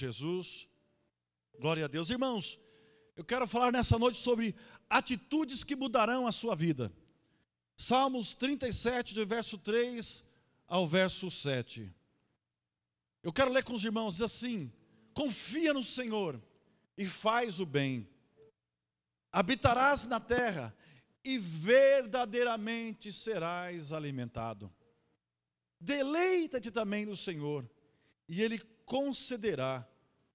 Jesus. Glória a Deus. Irmãos, eu quero falar nessa noite sobre atitudes que mudarão a sua vida. Salmos 37, do verso 3 ao verso 7. Eu quero ler com os irmãos, diz assim: confia no Senhor e faz o bem. Habitarás na terra e verdadeiramente serás alimentado. Deleita-te também no Senhor, e Ele concederá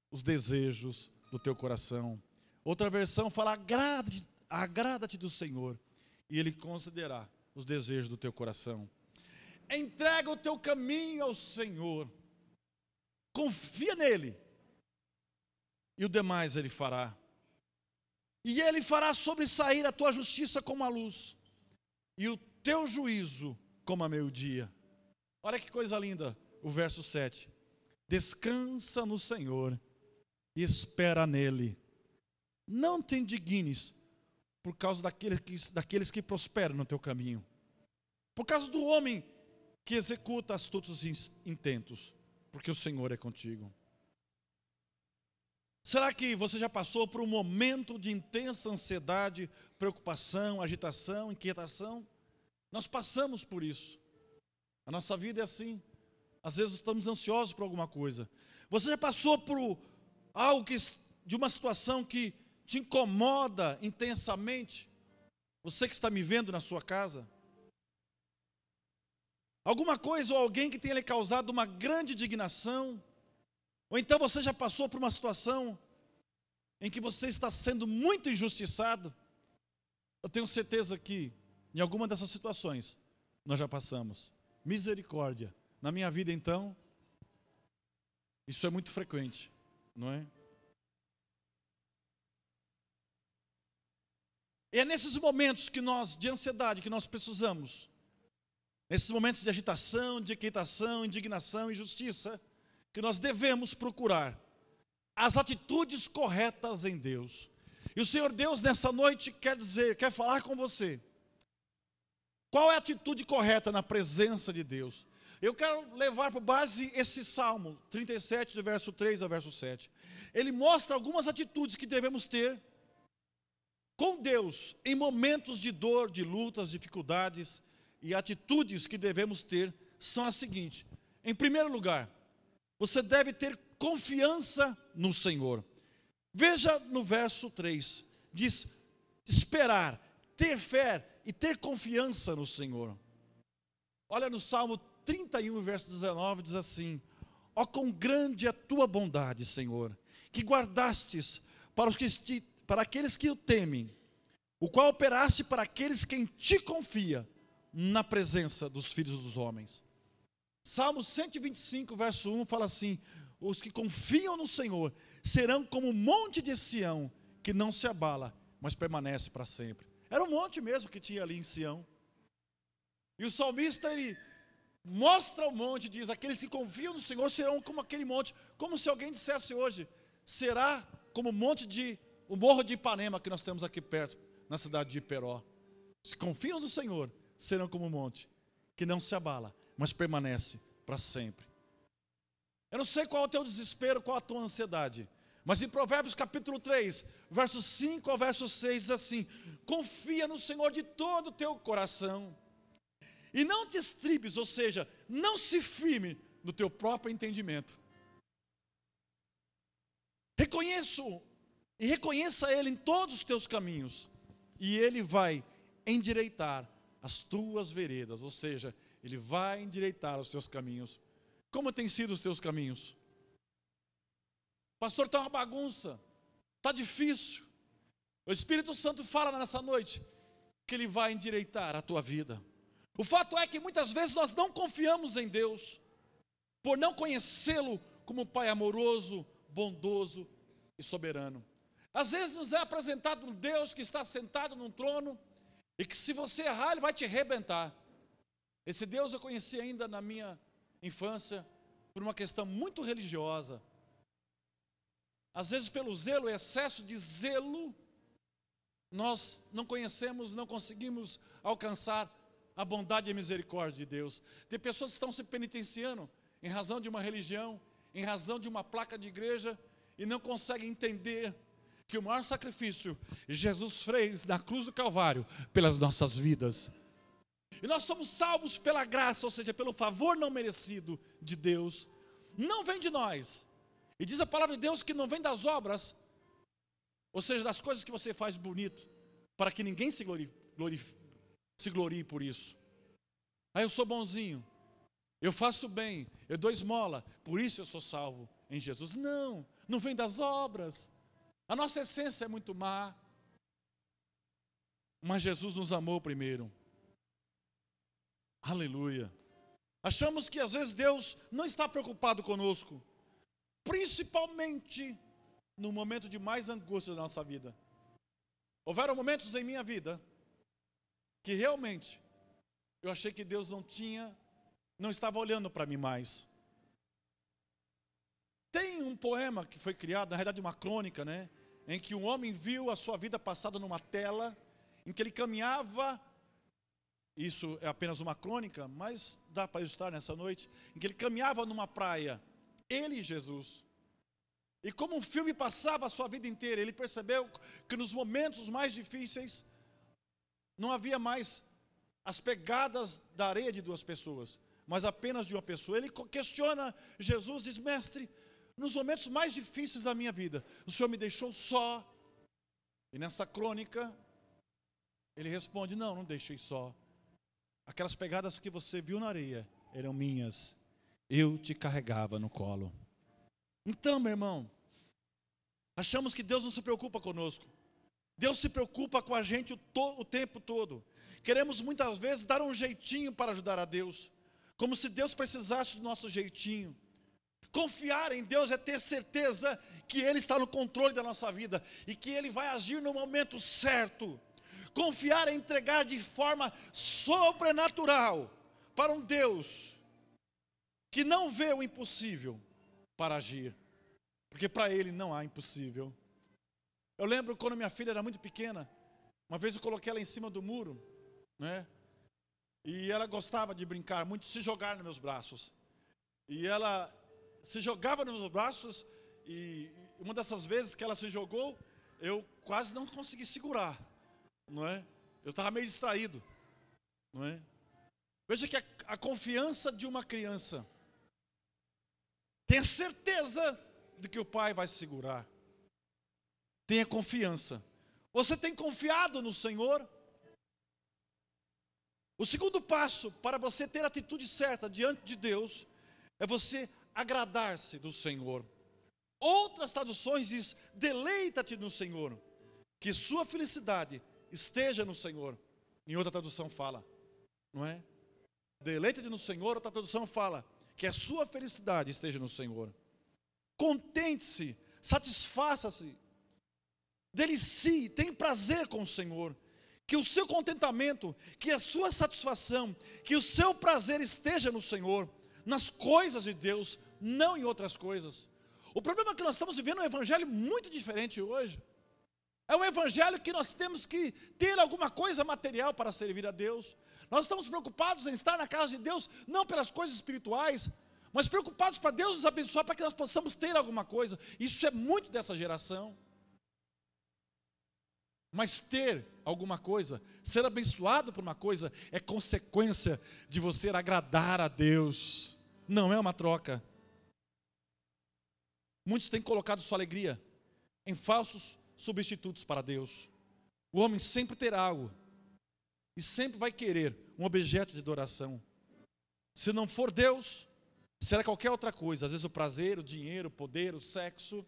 os desejos do teu coração. Outra versão fala: agrada-te do Senhor, e Ele concederá os desejos do teu coração. Entrega o teu caminho ao Senhor, confia nele, e o demais Ele fará. E Ele fará sobressair a tua justiça como a luz, e o teu juízo como a meio-dia. Olha que coisa linda, o verso 7. Descansa no Senhor e espera nele. Não te indignes por causa daqueles que prosperam no teu caminho, por causa do homem que executa astutos intentos, porque o Senhor é contigo. Será que você já passou por um momento de intensa ansiedade, preocupação, agitação, inquietação? Nós passamos por isso. A nossa vida é assim. Às vezes estamos ansiosos por alguma coisa. Você já passou por algo de uma situação que te incomoda intensamente? Você que está me vendo na sua casa? Alguma coisa ou alguém que tenha lhe causado uma grande indignação? Ou então você já passou por uma situação em que você está sendo muito injustiçado? Eu tenho certeza que em alguma dessas situações nós já passamos. Misericórdia. Na minha vida, então, isso é muito frequente, não é? E é nesses momentos de ansiedade, que nós precisamos, nesses momentos de agitação, de inquietação, indignação, injustiça, que nós devemos procurar as atitudes corretas em Deus. E o Senhor Deus nessa noite quer falar com você. Qual é a atitude correta na presença de Deus? Eu quero levar por base esse Salmo 37, do verso 3 ao verso 7. Ele mostra algumas atitudes que devemos ter com Deus em momentos de dor, de lutas, dificuldades. E atitudes que devemos ter são as seguintes. Em primeiro lugar, você deve ter confiança no Senhor. Veja no verso 3, diz: esperar, ter fé e ter confiança no Senhor. Olha no Salmo 31, verso 19, diz assim: ó, quão grande é a tua bondade, Senhor, que guardastes para aqueles que o temem, o qual operaste para aqueles que em ti confia, na presença dos filhos dos homens. Salmo 125, verso 1 fala assim: os que confiam no Senhor serão como o monte de Sião, que não se abala, mas permanece para sempre. Era um monte mesmo que tinha ali em Sião. E o salmista, ele mostra o monte, diz: aqueles que confiam no Senhor serão como aquele monte. Como se alguém dissesse hoje: será como o morro de Ipanema, que nós temos aqui perto, na cidade de Iperó. Se confiam no Senhor, serão como um monte, que não se abala, mas permanece para sempre. Eu não sei qual é o teu desespero, qual é a tua ansiedade, mas em Provérbios capítulo 3, versos 5 ao verso 6, diz assim: confia no Senhor de todo o teu coração, e não te estribes, ou seja, não se firme no teu próprio entendimento. Reconheça Ele em todos os teus caminhos, e Ele vai endireitar as tuas veredas, ou seja, Ele vai endireitar os teus caminhos. Como têm sido os teus caminhos? Pastor, está uma bagunça, está difícil. O Espírito Santo fala nessa noite que Ele vai endireitar a tua vida. O fato é que muitas vezes nós não confiamos em Deus, por não conhecê-lo como Pai amoroso, bondoso e soberano. Às vezes nos é apresentado um Deus que está sentado num trono, e que se você errar, Ele vai te arrebentar. Esse Deus eu conheci ainda na minha infância, por uma questão muito religiosa. Às vezes pelo zelo, excesso de zelo, nós não conhecemos, não conseguimos alcançar a bondade e a misericórdia de Deus. Tem pessoas que estão se penitenciando em razão de uma religião, em razão de uma placa de igreja e não conseguem entender que o maior sacrifício Jesus fez na cruz do Calvário pelas nossas vidas. E nós somos salvos pela graça, ou seja, pelo favor não merecido de Deus. Não vem de nós. E diz a palavra de Deus que não vem das obras, ou seja, das coisas que você faz bonito, para que ninguém se glorie por isso. Ah, eu sou bonzinho, eu faço bem, eu dou esmola, por isso eu sou salvo em Jesus. Não, não vem das obras. A nossa essência é muito má. Mas Jesus nos amou primeiro. Aleluia. Achamos que às vezes Deus não está preocupado conosco, principalmente no momento de mais angústia da nossa vida. Houveram momentos em minha vida que realmente eu achei que Deus não estava olhando para mim mais. Tem um poema que foi criado, na realidade uma crônica, né? Em que um homem viu a sua vida passada numa tela, em que ele caminhava, isso é apenas uma crônica, mas dá para ilustrar nessa noite, em que ele caminhava numa praia, ele e Jesus. E como um filme passava a sua vida inteira, ele percebeu que nos momentos mais difíceis, não havia mais as pegadas da areia de duas pessoas, mas apenas de uma pessoa. Ele questiona Jesus, diz: mestre, nos momentos mais difíceis da minha vida, o Senhor me deixou só. E nessa crônica, ele responde: não deixei só. Aquelas pegadas que você viu na areia eram minhas. Eu te carregava no colo. Então, meu irmão, achamos que Deus não se preocupa conosco. Deus se preocupa com a gente o tempo todo. Queremos muitas vezes dar um jeitinho para ajudar a Deus, como se Deus precisasse do nosso jeitinho. Confiar em Deus é ter certeza que Ele está no controle da nossa vida e que Ele vai agir no momento certo. Confiar é entregar de forma sobrenatural para um Deus que não vê o impossível para agir, porque para Ele não há impossível. Eu lembro quando minha filha era muito pequena, uma vez eu coloquei ela em cima do muro, né? E ela gostava de brincar muito, se jogar nos meus braços. E ela se jogava nos meus braços, e uma dessas vezes que ela se jogou, eu quase não consegui segurar, não é? Eu estava meio distraído, não é? Veja que a confiança de uma criança, tenha certeza de que o pai vai segurar. Tenha confiança. Você tem confiado no Senhor? O segundo passo para você ter a atitude certa diante de Deus é você agradar-se do Senhor. Outras traduções diz: deleita-te no Senhor, que sua felicidade esteja no Senhor. Em outra tradução fala, não é? Deleita-te no Senhor. Outra tradução fala que a sua felicidade esteja no Senhor. Contente-se, satisfaça-se, delicie, tem prazer com o Senhor. Que o seu contentamento, que a sua satisfação, que o seu prazer esteja no Senhor, nas coisas de Deus, não em outras coisas. O problema é que nós estamos vivendo um evangelho muito diferente hoje. É um evangelho que nós temos que ter alguma coisa material para servir a Deus. Nós estamos preocupados em estar na casa de Deus, não pelas coisas espirituais, mas preocupados para Deus nos abençoar, para que nós possamos ter alguma coisa. Isso é muito dessa geração. Mas ter alguma coisa, ser abençoado por uma coisa, é consequência de você agradar a Deus. Não é uma troca. Muitos têm colocado sua alegria em falsos substitutos para Deus. O homem sempre terá algo e sempre vai querer um objeto de adoração. Se não for Deus, será qualquer outra coisa. Às vezes o prazer, o dinheiro, o poder, o sexo.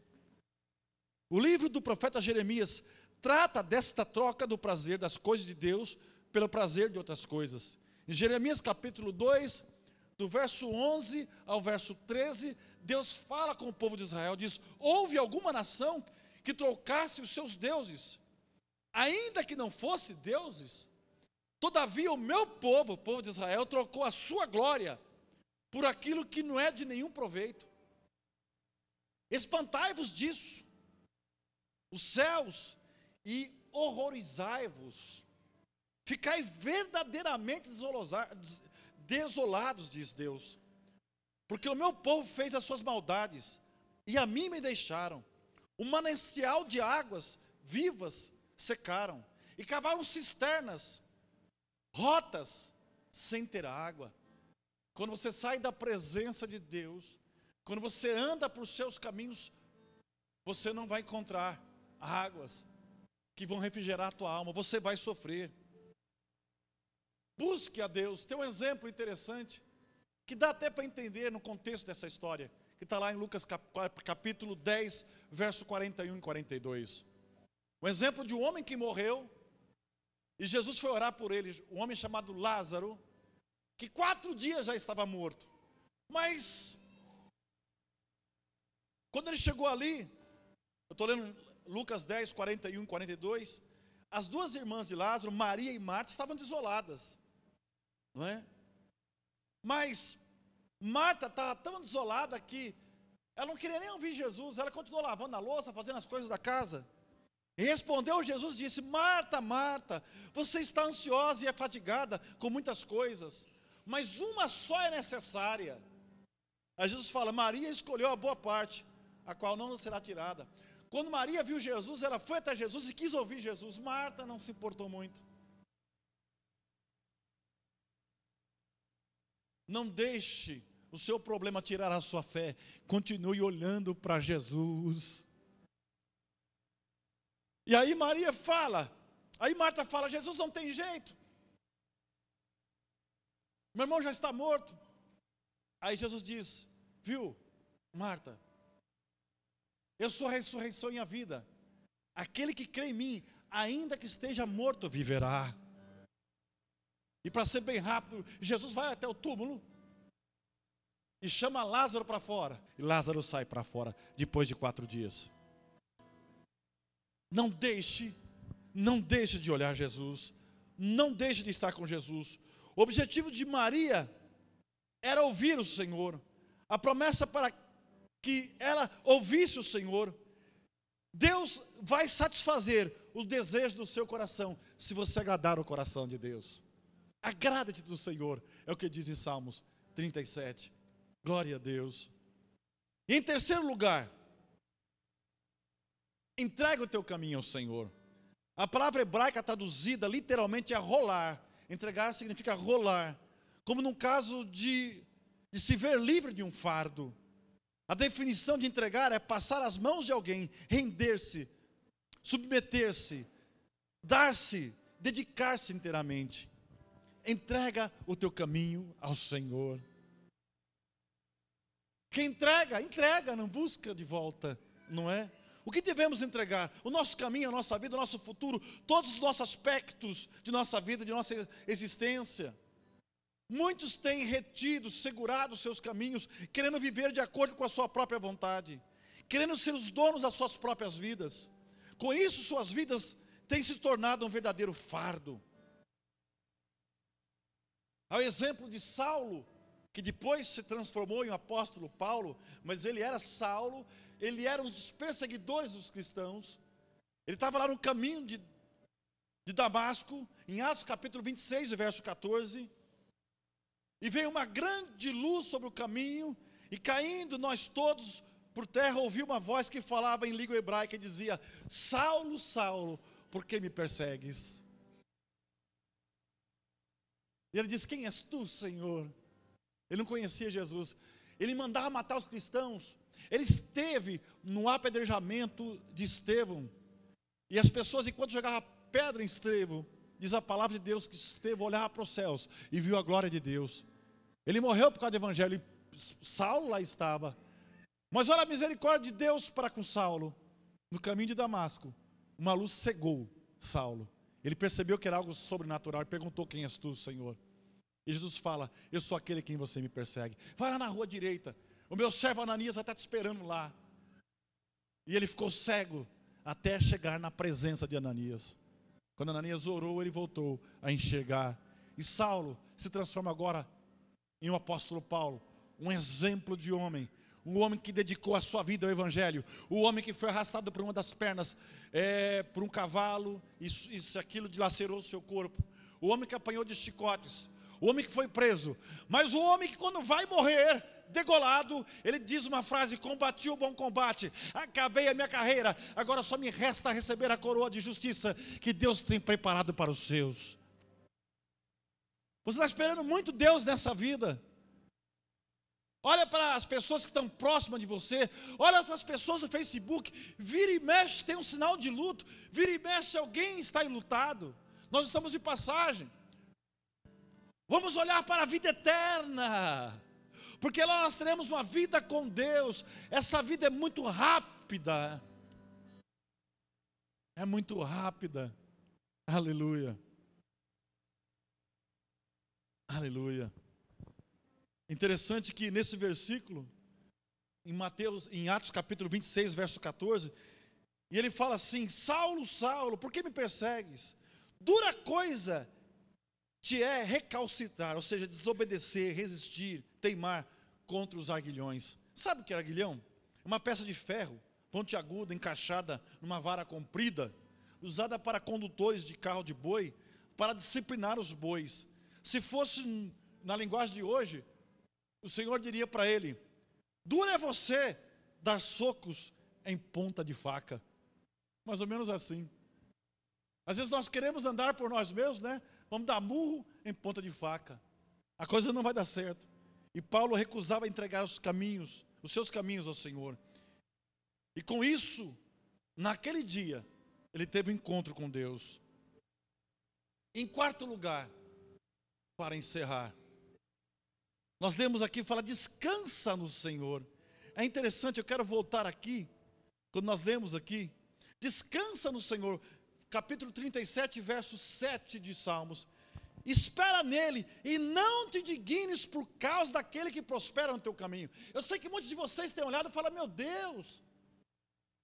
O livro do profeta Jeremias trata desta troca do prazer das coisas de Deus pelo prazer de outras coisas. Em Jeremias capítulo 2, do verso 11 ao verso 13, Deus fala com o povo de Israel, diz: houve alguma nação que trocasse os seus deuses, ainda que não fosse deuses? Todavia o meu povo, o povo de Israel, trocou a sua glória por aquilo que não é de nenhum proveito. Espantai-vos disso, os céus, e horrorizai-vos. Ficai verdadeiramente desolados, diz Deus. porque o meu povo fez as suas maldades, e a mim me deixaram. Um manancial de águas vivas secaram, e cavaram cisternas, rotas, sem ter água. Quando você sai da presença de Deus, quando você anda por seus caminhos, você não vai encontrar águas que vão refrigerar a tua alma, você vai sofrer. Busque a Deus. Tem um exemplo interessante, que dá até para entender no contexto dessa história, que está lá em Lucas capítulo 10, verso 41 e 42. Um exemplo de um homem que morreu, e Jesus foi orar por ele, um homem chamado Lázaro, que 4 dias já estava morto. Mas, quando ele chegou ali, eu estou lendo Lucas 10, 41 e 42, as 2 irmãs de Lázaro, Maria e Marta, estavam desoladas, não é? Mas Marta estava tão desolada que ela não queria nem ouvir Jesus, ela continuou lavando a louça, fazendo as coisas da casa. E respondeu Jesus e disse: Marta, Marta, você está ansiosa e é fatigada com muitas coisas, mas uma só é necessária. Aí Jesus fala: Maria escolheu a boa parte, a qual não nos será tirada. Quando Maria viu Jesus, ela foi até Jesus e quis ouvir Jesus. Marta não se importou muito. Não deixe o seu problema tirar a sua fé. Continue olhando para Jesus. E aí Marta fala: Jesus não tem jeito. Meu irmão já está morto. Aí Jesus diz: viu, Marta, eu sou a ressurreição e a vida. Aquele que crê em mim, ainda que esteja morto, viverá. E para ser bem rápido, Jesus vai até o túmulo e chama Lázaro para fora. E Lázaro sai para fora depois de 4 dias. Não deixe de olhar Jesus. Não deixe de estar com Jesus. O objetivo de Maria era ouvir o Senhor. A promessa para que ela ouvisse o Senhor. Deus vai satisfazer os desejos do seu coração, se você agradar o coração de Deus. Agrada-te do Senhor, é o que diz em Salmos 37. Glória a Deus. E em terceiro lugar, entrega o teu caminho ao Senhor. A palavra hebraica traduzida literalmente é rolar. Entregar significa rolar, como num caso de se ver livre de um fardo. A definição de entregar é passar as mãos de alguém, render-se, submeter-se, dar-se, dedicar-se inteiramente. Entrega o teu caminho ao Senhor. Quem entrega, não busca de volta, não é? O que devemos entregar? O nosso caminho, a nossa vida, o nosso futuro, todos os nossos aspectos de nossa vida, de nossa existência. Muitos têm retido, segurado os seus caminhos, querendo viver de acordo com a sua própria vontade, querendo ser os donos das suas próprias vidas. Com isso, suas vidas têm se tornado um verdadeiro fardo. Ao exemplo de Saulo, que depois se transformou em apóstolo Paulo, mas ele era Saulo, ele era um dos perseguidores dos cristãos. Ele estava lá no caminho de Damasco, em Atos capítulo 26, verso 14. E veio uma grande luz sobre o caminho, e caindo nós todos por terra, ouvi uma voz que falava em língua hebraica e dizia: Saulo, Saulo, por que me persegues? E ele disse: quem és tu, Senhor? Ele não conhecia Jesus. Ele mandava matar os cristãos. Ele esteve no apedrejamento de Estevão. E as pessoas, enquanto jogavam pedra em Estevão, diz a palavra de Deus que Estevão olhava para os céus e viu a glória de Deus. Ele morreu por causa do evangelho. Saulo lá estava. Mas olha a misericórdia de Deus para com Saulo. No caminho de Damasco, uma luz cegou Saulo. Ele percebeu que era algo sobrenatural e perguntou: quem és tu, Senhor? E Jesus fala: eu sou aquele quem você me persegue. Vai lá na rua direita, o meu servo Ananias vai estar te esperando lá. E ele ficou cego até chegar na presença de Ananias. Quando Ananias orou, ele voltou a enxergar. E Saulo se transforma agora em um apóstolo Paulo, um exemplo de homem. Um homem que dedicou a sua vida ao evangelho. O homem que foi arrastado por uma das pernas, por um cavalo, isso aquilo dilacerou o seu corpo. O homem que apanhou de chicotes. O homem que foi preso. Mas o homem que quando vai morrer, degolado, ele diz uma frase: combati o bom combate, acabei a minha carreira, agora só me resta receber a coroa de justiça que Deus tem preparado para os seus. Você está esperando muito Deus nessa vida. Olha para as pessoas que estão próximas de você, olha para as pessoas do Facebook, vira e mexe tem um sinal de luto, vira e mexe alguém está enlutado. Nós estamos de passagem. Vamos olhar para a vida eterna, porque lá nós teremos uma vida com Deus. Essa vida é muito rápida, é muito rápida. Aleluia, aleluia. Interessante que nesse versículo, em Atos capítulo 26, verso 14, e ele fala assim: Saulo, Saulo, por que me persegues? Dura coisa te é recalcitrar, ou seja, desobedecer, resistir, teimar contra os arguilhões. Sabe o que é arguilhão? Uma peça de ferro, pontiaguda, encaixada numa vara comprida, usada para condutores de carro de boi, para disciplinar os bois. Se fosse na linguagem de hoje, o Senhor diria para ele: duro é você dar socos em ponta de faca. Mais ou menos assim. Às vezes nós queremos andar por nós mesmos, né? Vamos dar murro em ponta de faca. A coisa não vai dar certo. E Paulo recusava entregar os seus caminhos ao Senhor. E com isso, naquele dia, ele teve um encontro com Deus. Em quarto lugar, para encerrar, nós lemos aqui, fala: descansa no Senhor. É interessante, eu quero voltar aqui, quando nós lemos aqui, descansa no Senhor, capítulo 37, verso 7 de Salmos. Espera nele e não te indignes por causa daquele que prospera no teu caminho. Eu sei que muitos de vocês têm olhado e falam: meu Deus,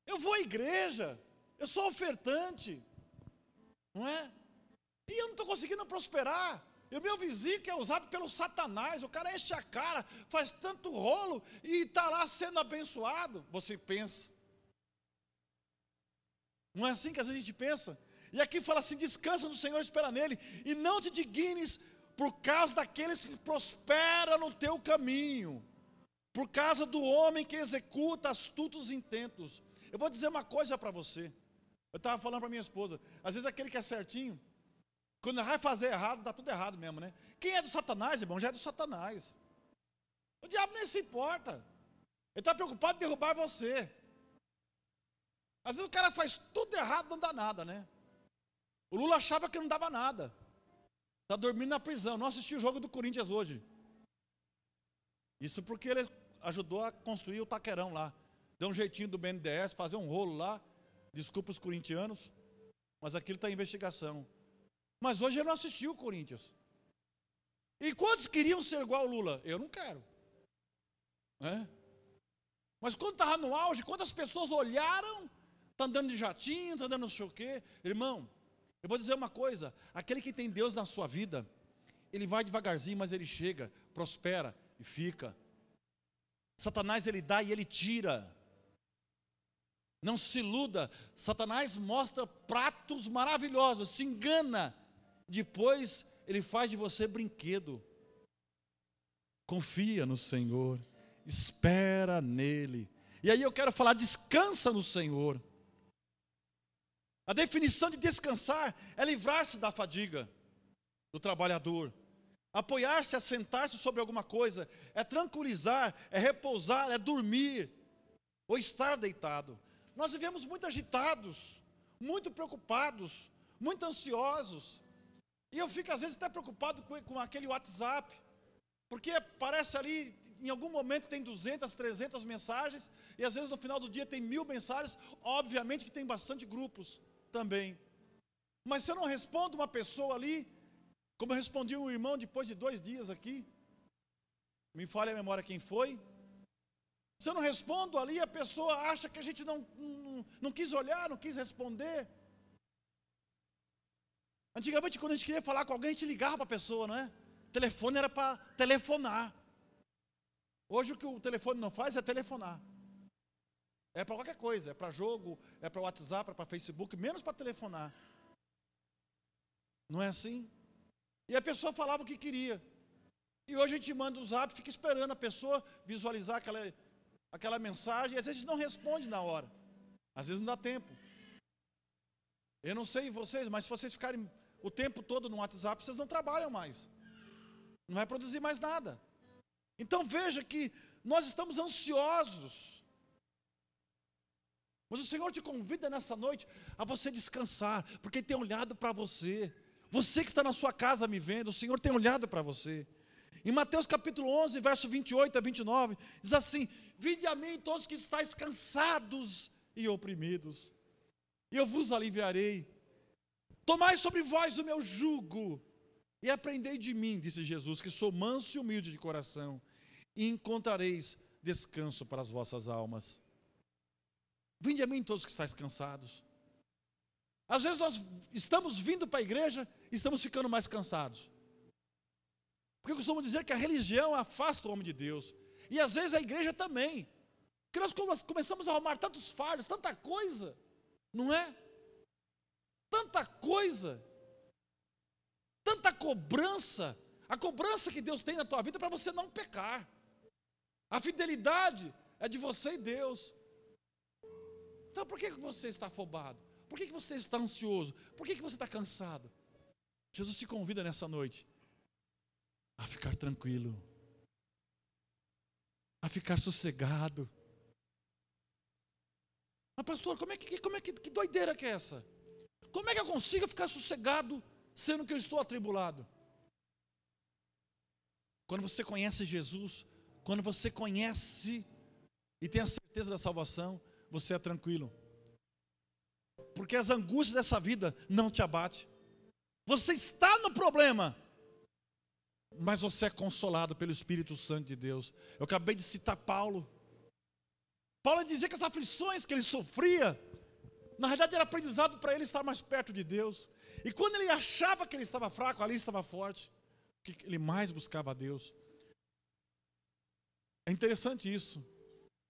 eu vou à igreja, eu sou ofertante, não é? E eu não estou conseguindo prosperar. E o meu vizinho que é usado pelo Satanás, o cara enche a cara, faz tanto rolo e está lá sendo abençoado. Você pensa. Não é assim que às vezes a gente pensa? E aqui fala assim: descansa no Senhor, espera nele, e não te dignes por causa daqueles que prosperam no teu caminho, por causa do homem que executa astutos intentos. Eu vou dizer uma coisa para você. Eu estava falando para minha esposa, às vezes aquele que é certinho, quando vai fazer errado, dá tudo errado mesmo, né? Quem é do Satanás, irmão, já é do Satanás. O diabo nem se importa. Ele está preocupado em derrubar você. Às vezes o cara faz tudo errado, não dá nada, né? O Lula achava que não dava nada. Está dormindo na prisão. Não assistiu o jogo do Corinthians hoje. Isso porque ele ajudou a construir o Taquerão lá. Deu um jeitinho do BNDES, fazer um rolo lá. Desculpa os corintianos, mas aquilo está em investigação. Mas hoje ele não assistiu o Corinthians. E quantos queriam ser igual ao Lula? Eu não quero. É? Mas quando estava no auge, quantas pessoas olharam, está andando de jatinho, está andando não sei o quê. Irmão, eu vou dizer uma coisa: aquele que tem Deus na sua vida, ele vai devagarzinho, mas ele chega, prospera e fica. Satanás, ele dá e ele tira. Não se iluda. Satanás mostra pratos maravilhosos, te engana. Depois ele faz de você brinquedo. Confia no Senhor, espera nele. E aí eu quero falar: descansa no Senhor. A definição de descansar é livrar-se da fadiga do trabalhador. Apoiar-se, assentar-se sobre alguma coisa, é tranquilizar, é repousar, é dormir, ou estar deitado. Nós vivemos muito agitados, muito preocupados, muito ansiosos. E eu fico às vezes até preocupado com aquele WhatsApp, porque parece ali, em algum momento tem 200, 300 mensagens, e às vezes no final do dia tem 1000 mensagens. Obviamente que tem bastante grupos também. Mas se eu não respondo uma pessoa ali, como eu respondi um irmão depois de 2 dias aqui, me falha a memória quem foi. Se eu não respondo ali, a pessoa acha que a gente não quis olhar, não quis responder. Antigamente, quando a gente queria falar com alguém, a gente ligava para a pessoa, não é? O telefone era para telefonar. Hoje o que o telefone não faz é telefonar. É para qualquer coisa, é para jogo, é para WhatsApp, é para Facebook, menos para telefonar. Não é assim? E a pessoa falava o que queria. E hoje a gente manda um zap, fica esperando a pessoa visualizar aquela mensagem, e às vezes não responde na hora. Às vezes não dá tempo. Eu não sei vocês, mas se vocês ficarem o tempo todo no WhatsApp, vocês não trabalham mais. Não vai produzir mais nada. Então veja que nós estamos ansiosos. Mas o Senhor te convida nessa noite a você descansar, porque Ele tem olhado para você. Você que está na sua casa me vendo, o Senhor tem olhado para você. Em Mateus capítulo 11, verso 28 a 29, diz assim: vinde a mim todos que estáis cansados e oprimidos, e eu vos aliviarei. Tomai sobre vós o meu jugo, e aprendei de mim, disse Jesus, que sou manso e humilde de coração, e encontrareis descanso para as vossas almas. Vinde a mim todos que estáis cansados. Às vezes nós estamos vindo para a igreja e estamos ficando mais cansados. Porque eu costumo dizer que a religião afasta o homem de Deus. E às vezes a igreja também. Porque nós começamos a arrumar tantos fardos, tanta coisa. Não é? Tanta coisa. Tanta cobrança. A cobrança que Deus tem na tua vida é para você não pecar. A fidelidade é de você e Deus. Então por que você está afobado? Por que você está ansioso? Por que você está cansado? Jesus te convida nessa noite a ficar tranquilo, a ficar sossegado. Mas pastor, que doideira que é essa? Como é que eu consigo ficar sossegado sendo que eu estou atribulado? Quando você conhece Jesus, quando você conhece e tem a certeza da salvação, você é tranquilo. Porque as angústias dessa vida não te abatem. Você está no problema, mas você é consolado pelo Espírito Santo de Deus. Eu acabei de citar Paulo. Paulo dizia que as aflições que ele sofria, na realidade era aprendizado para ele estar mais perto de Deus. E quando ele achava que ele estava fraco, ali estava forte, porque ele mais buscava a Deus. É interessante isso.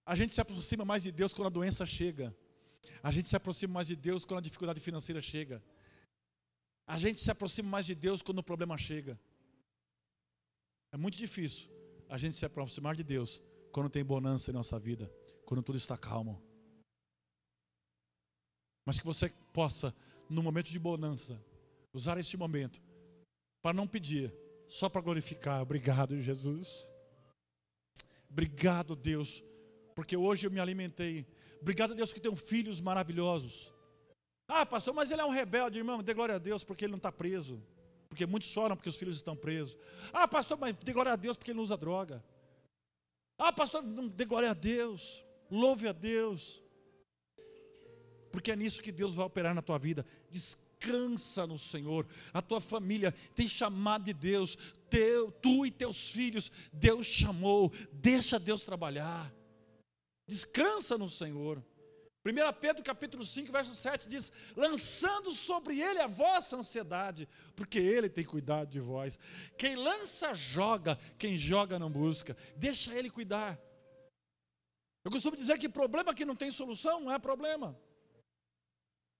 A gente se aproxima mais de Deus quando a doença chega. A gente se aproxima mais de Deus quando a dificuldade financeira chega. A gente se aproxima mais de Deus quando o problema chega. É muito difícil a gente se aproximar de Deus quando tem bonança em nossa vida, quando tudo está calmo. Mas que você possa, no momento de bonança, usar este momento para não pedir, só para glorificar. Obrigado, Jesus. Obrigado, Deus, porque hoje eu me alimentei. Obrigado, Deus, que tenho filhos maravilhosos. Ah, pastor, mas ele é um rebelde, irmão. Dê glória a Deus porque ele não está preso. Porque muitos choram porque os filhos estão presos. Ah, pastor, mas dê glória a Deus porque ele não usa droga. Ah, pastor, não dê glória a Deus. Louve a Deus. Porque é nisso que Deus vai operar na tua vida. Descansa no Senhor. A tua família tem chamado de Deus. Tu e teus filhos, Deus chamou. Deixa Deus trabalhar. Descansa no Senhor. 1 Pedro capítulo 5, verso 7 diz: lançando sobre ele a vossa ansiedade, porque ele tem cuidado de vós. Quem lança joga, quem joga não busca. Deixa ele cuidar. Eu costumo dizer que problema que não tem solução não é problema.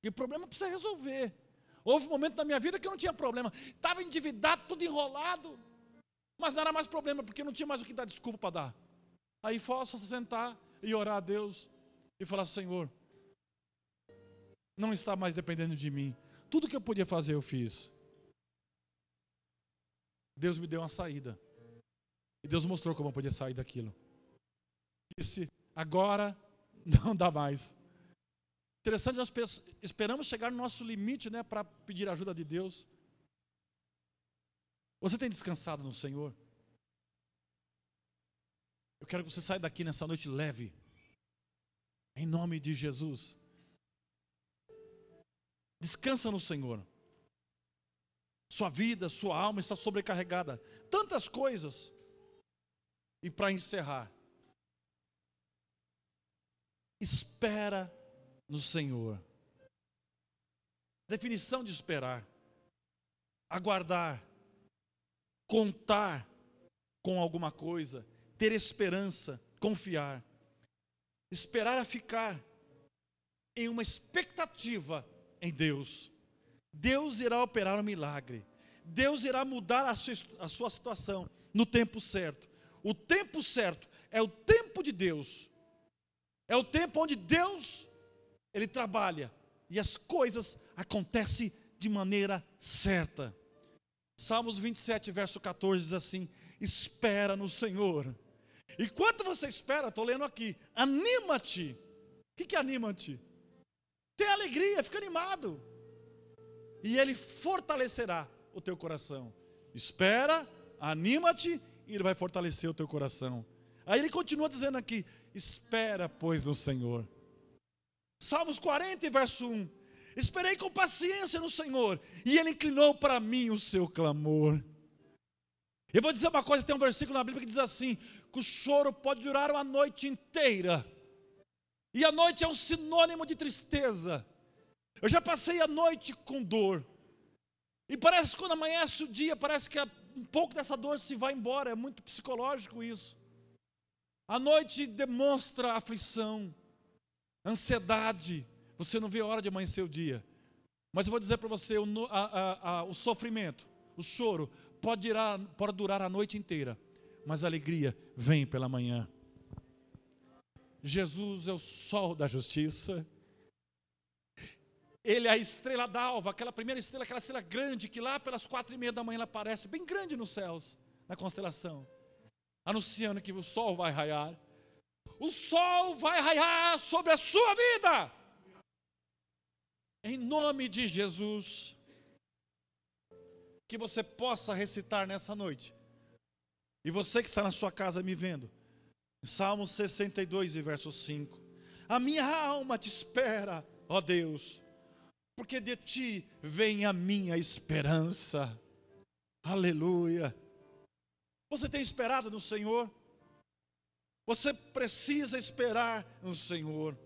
E problema precisa resolver. Houve um momento na minha vida que eu não tinha problema. Estava endividado, tudo enrolado, mas não era mais problema, porque não tinha mais o que dar desculpa para dar. Aí foi só sentar e orar a Deus e falar: Senhor, não está mais dependendo de mim. Tudo que eu podia fazer eu fiz. Deus me deu uma saída. E Deus mostrou como eu podia sair daquilo. Disse: agora não dá mais. Interessante, nós esperamos chegar no nosso limite, né, para pedir a ajuda de Deus. Você tem descansado no Senhor? Eu quero que você saia daqui nessa noite leve. Em nome de Jesus. Descansa no Senhor. Sua vida, sua alma está sobrecarregada. Tantas coisas. E para encerrar, espera no Senhor. Definição de esperar: aguardar, contar com alguma coisa, ter esperança, confiar. Esperar é ficar em uma expectativa em Deus. Deus irá operar um milagre. Deus irá mudar a sua situação. no tempo certo. O tempo certo é o tempo de Deus. É o tempo onde Deus, Ele trabalha e as coisas acontecem de maneira certa. Salmos 27, verso 14 diz assim: espera no Senhor. Enquanto você espera, estou lendo aqui, anima-te. O que é anima-te? Tem alegria, fica animado. E Ele fortalecerá o teu coração. Espera, anima-te e Ele vai fortalecer o teu coração. Aí ele continua dizendo aqui: espera, pois, no Senhor. Salmos 40, verso 1. Esperei com paciência no Senhor, e Ele inclinou para mim o seu clamor. Eu vou dizer uma coisa, tem um versículo na Bíblia que diz assim, que o choro pode durar uma noite inteira. E a noite é um sinônimo de tristeza. Eu já passei a noite com dor. E parece que quando amanhece o dia, parece que um pouco dessa dor se vai embora. É muito psicológico isso. A noite demonstra aflição, ansiedade. Você não vê a hora de amanhecer o dia. Mas eu vou dizer para você, o sofrimento, o choro, pode durar a noite inteira. Mas a alegria vem pela manhã. Jesus é o sol da justiça. Ele é a estrela d'alva, aquela primeira estrela, aquela estrela grande, que lá pelas 4:30 da manhã ela aparece, bem grande nos céus, na constelação, anunciando que o sol vai raiar. O sol vai raiar sobre a sua vida. Em nome de Jesus. Que você possa recitar nessa noite. E você que está na sua casa me vendo, Salmos 62 e verso 5. A minha alma te espera, ó Deus, porque de ti vem a minha esperança. Aleluia. Você tem esperado no Senhor? Você precisa esperar no Senhor.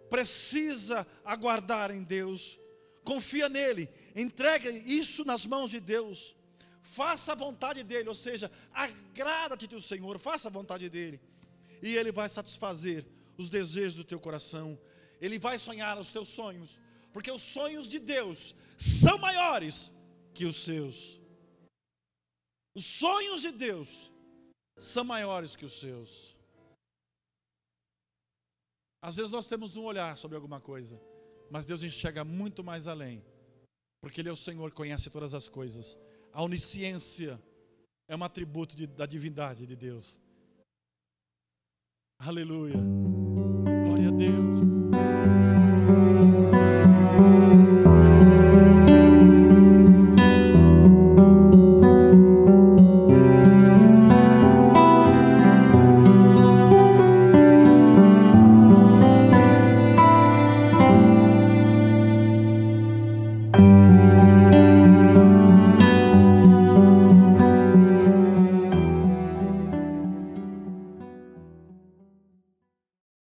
Precisa aguardar em Deus. Confia nele. Entrega isso nas mãos de Deus. Faça a vontade dele, ou seja, agrada-te do Senhor, faça a vontade dele. E ele vai satisfazer os desejos do teu coração. Ele vai sonhar os teus sonhos, porque os sonhos de Deus são maiores que os seus. Os sonhos de Deus são maiores que os seus. Às vezes nós temos um olhar sobre alguma coisa, mas Deus enxerga muito mais além, porque Ele é o Senhor, conhece todas as coisas. A onisciência é um atributo da divindade de Deus. Aleluia. Glória a Deus.